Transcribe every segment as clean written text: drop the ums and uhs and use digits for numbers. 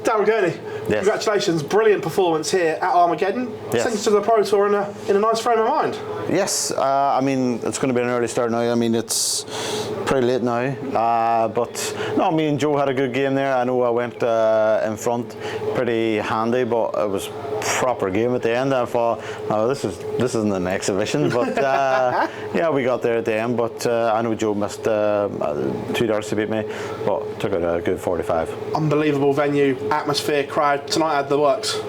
Daryl Gurney, yes. Congratulations, brilliant performance here at Armageddon. Yes. Sends to the Pro Tour in a nice frame of mind. Yes, I mean, it's going to be an early start now. I mean, it's pretty late now. But no, me and Joe had a good game there. I know I went in front pretty handy, but it was proper game at the end. I thought, oh, this isn't an exhibition, but yeah, we got there at the end. But I know Joe missed 2 darts to beat me, but took it a good 45. Unbelievable venue, atmosphere, crowd. Tonight had the works.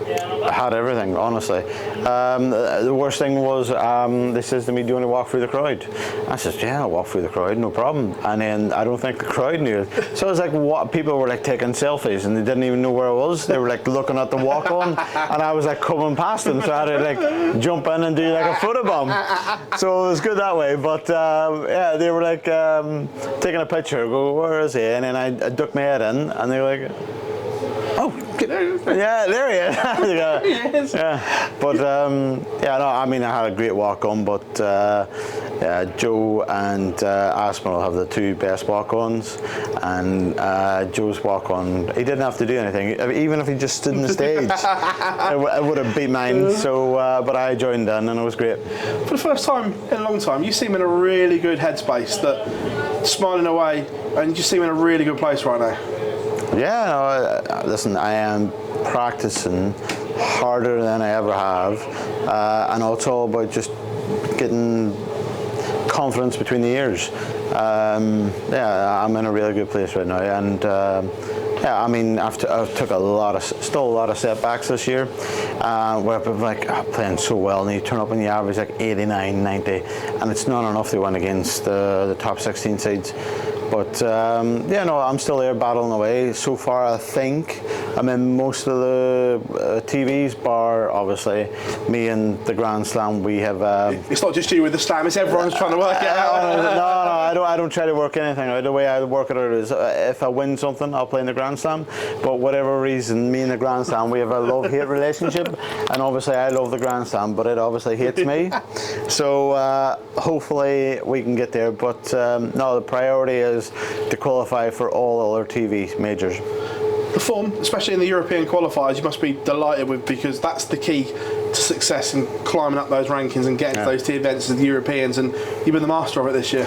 I had everything, honestly. The worst thing was they says to me, "Do you want to walk through the crowd?" I says, "Yeah, I'll walk through the crowd, no problem." And then I don't think the crowd knew it. So it was like, what? People were like taking selfies and they didn't even know where I was. They were like looking at the walk on, and I was like coming past them, so I had to like jump in and do like a photobomb. So it was good that way. But yeah, they were like taking a picture. Go, where is he? And then I ducked my head in, and they were like, "Oh, yeah, there he is." Yes. Yeah, but yeah, no, I mean, I had a great walk on, but yeah, Joe and Aspinall have the 2 best walk-ons, and Joe's walk-on, he didn't have to do anything. Even if he just stood on the stage, it would have beat mine. So, but I joined in, and it was great. For the first time in a long time, you seem in a really good headspace, that smiling away, and you just seem in a really good place right now. Yeah, no, listen, I am practicing harder than I ever have, and it's all about just getting confidence between the ears. Yeah, I'm in a really good place right now, and yeah, I mean, I've took still a lot of setbacks this year, where I've been like, playing so well, and you turn up and you average like 89, 90, and it's not enough to win against the top 16 sides. But yeah, no, I'm still there battling away. So far, I think I'm in most of the TVs, bar obviously me and the Grand Slam. We have. It's not just you with the Slam; it's everyone's trying to work it out. No, I don't try to work anything out. The way I work it out is, if I win something, I'll play in the Grand Slam. But whatever reason, me and the Grand Slam, we have a love-hate relationship, and obviously I love the Grand Slam, but it obviously hates me. So hopefully we can get there. But no, the priority is to qualify for all other TV majors. The form, especially in the European qualifiers, you must be delighted with, because that's the key to success in climbing up those rankings and getting to those T events as the Europeans, and you've been the master of it this year.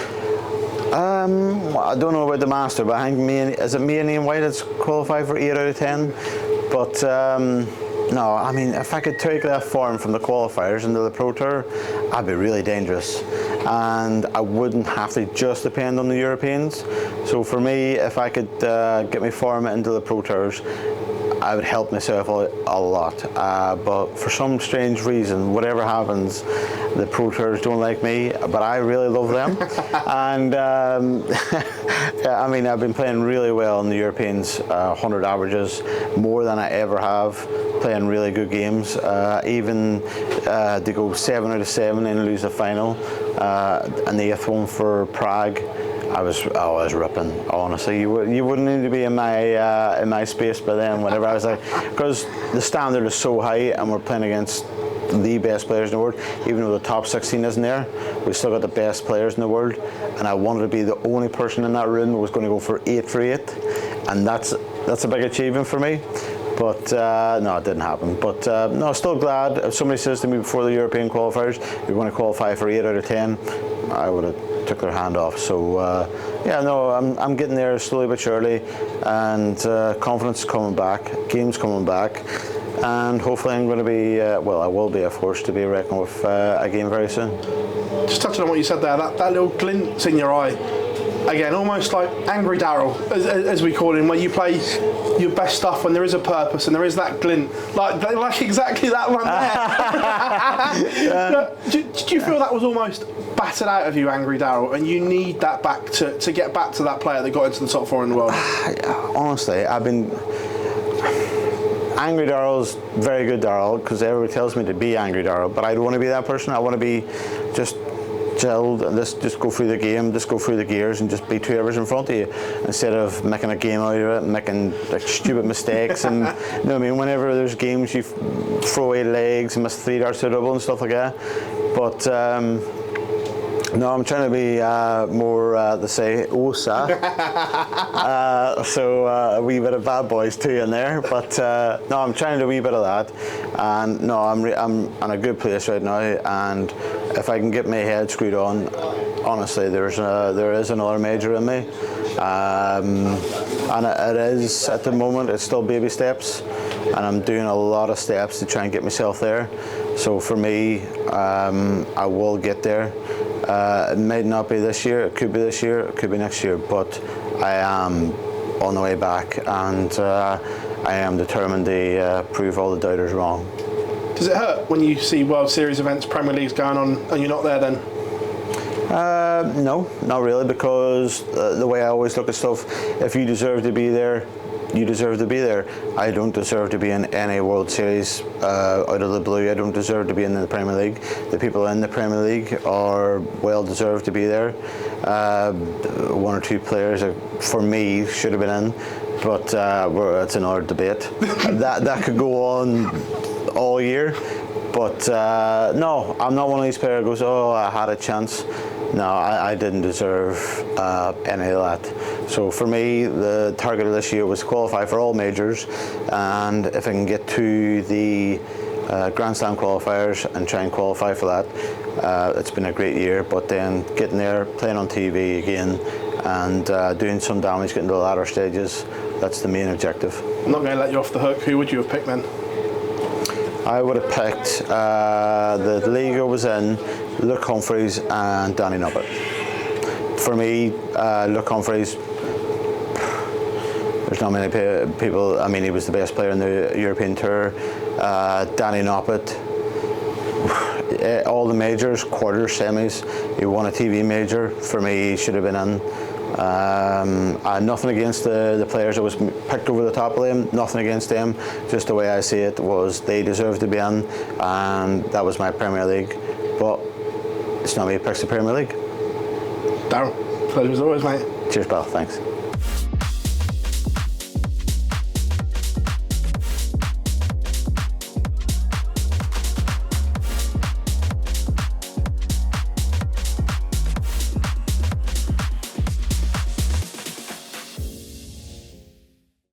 Well, I don't know about the master, but I think is it me and Ian White that's qualified for 8 out of 10? But no, I mean, if I could take that form from the qualifiers into the Pro Tour, I'd be really dangerous, and I wouldn't have to just depend on the Europeans. So for me, if I could get my form into the Pro Tours, I would help myself a lot. But for some strange reason, whatever happens, the Pro Tours don't like me, but I really love them. And yeah, I mean, I've been playing really well in the Europeans, 100 averages, more than I ever have, playing really good games. Even to go 7 out of 7 and lose the final, and the 8th one for Prague. I was ripping, honestly. You wouldn't need to be in my space by then. Whenever I was like, because the standard is so high, and we're playing against the best players in the world. Even though the top 16 isn't there, we still got the best players in the world. And I wanted to be the only person in that room who was going to go for 8 for 8, and that's a big achievement for me. But no, it didn't happen. But no, still glad. If somebody says to me before the European qualifiers, you're going to qualify for 8 out of 10, I would have took their hand off. So yeah, no, I'm getting there slowly but surely, and confidence is coming back, game's coming back, and hopefully I'm going to be, well, I will be a force to be reckoned with again very soon. Just touching on what you said there, that little glint in your eye, again, almost like Angry Daryl, as we call him, where you play your best stuff when there is a purpose and there is that glint, like exactly that one there. Do you feel that was almost battered out of you, Angry Daryl, and you need that back to get back to that player that got into the top 4 in the world? Honestly, I've been... Angry Daryl's very good Daryl, because everybody tells me to be Angry Daryl, but I don't want to be that person. I want to be just chilled and just go through the game, just go through the gears and just be 2 hours in front of you, instead of making a game out of it, making like stupid mistakes. And you know what I mean, whenever there's games you throw away legs and miss 3 darts to double and stuff like that. But No, I'm trying to be more, they say, OSA. So a wee bit of Bad Boys too in there. But no, I'm trying to do a wee bit of that. And no, I'm in a good place right now. And if I can get my head screwed on, honestly, there is another major in me. And it is, at the moment, it's still baby steps. And I'm doing a lot of steps to try and get myself there. So for me, I will get there. It might not be this year, it could be this year, it could be next year, but I am on the way back, and I am determined to prove all the doubters wrong. Does it hurt when you see World Series events, Premier Leagues going on, and you're not there then? No, not really, because the way I always look at stuff, if you deserve to be there, you deserve to be there. I don't deserve to be in any World Series out of the blue. I don't deserve to be in the Premier League. The people in the Premier League are well deserved to be there. One or two players, for me, should have been in, but it's another debate. that could go on all year. But no, I'm not one of these players who goes, oh, I had a chance. No, I didn't deserve any of that. So for me, the target of this year was to qualify for all majors, and if I can get to the Grand Slam qualifiers and try and qualify for that, it's been a great year. But then getting there, playing on TV again, and doing some damage, getting to the latter stages, that's the main objective. I'm not going to let you off the hook. Who would you have picked then? I would have picked the league I was in, Luke Humphreys and Danny Noppert. For me, Luke Humphreys, there's not many people, I mean, he was the best player in the European Tour. Danny Noppert, all the majors, quarters, semis, he won a TV major. For me, he should have been in. Nothing against the players that was picked over the top of them, nothing against them, just the way I see it was they deserved to be in, and that was my Premier League. But it's not me who picks the Premier League. Daryl, pleasure as always, mate. Cheers, pal, thanks.